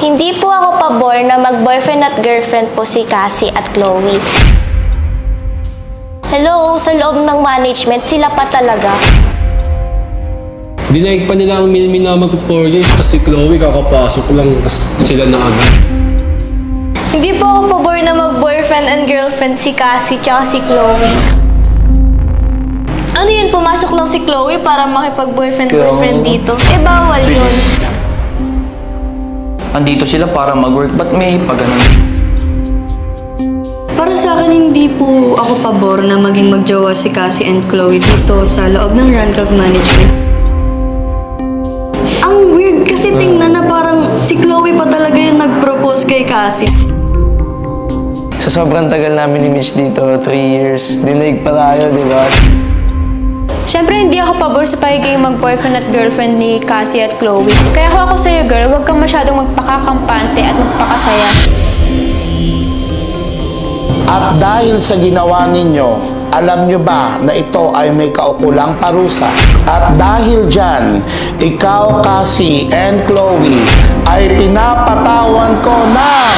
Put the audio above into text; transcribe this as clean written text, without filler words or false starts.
Hindi po ako pabor na mag-boyfriend at girlfriend po si Cassie at Chloe. Hello, sa loob ng management, sila pa talaga. Dinaig pa nila ang Milmi na mag-4 years kasi Chloe kakapasok lang tas sila na agad. Hindi po ako pabor na mag-boyfriend and girlfriend si Cassie tsaka si Chloe. Ano yun, pumasok lang si Chloe para makipag-boyfriend-boyfriend dito? Eh, bawal yun. Andito sila para mag-work, ba't may pag-ganun? Para sa akin, hindi po ako pabor na maging magjowa si Cassie and Chloe dito sa loob ng Rank Management. Ang weird kasi tingnan na parang si Chloe pa talaga yung nag-propose kay Cassie. Sa sobrang tagal namin ni Mitch dito, 3 years, dinaig pa tayo, di ba? Siyempre, hindi ako pabor sa pagiging mag-boyfriend at girlfriend ni Cassie at Chloe. Kaya kung ako sa'yo, girl, huwag kang masyadong magpakakampante at magpakasaya. At dahil sa ginawa ninyo, alam nyo ba na ito ay may kaukulang parusa? At dahil dyan, ikaw, Cassie and Chloe, ay pinapatawan ko ng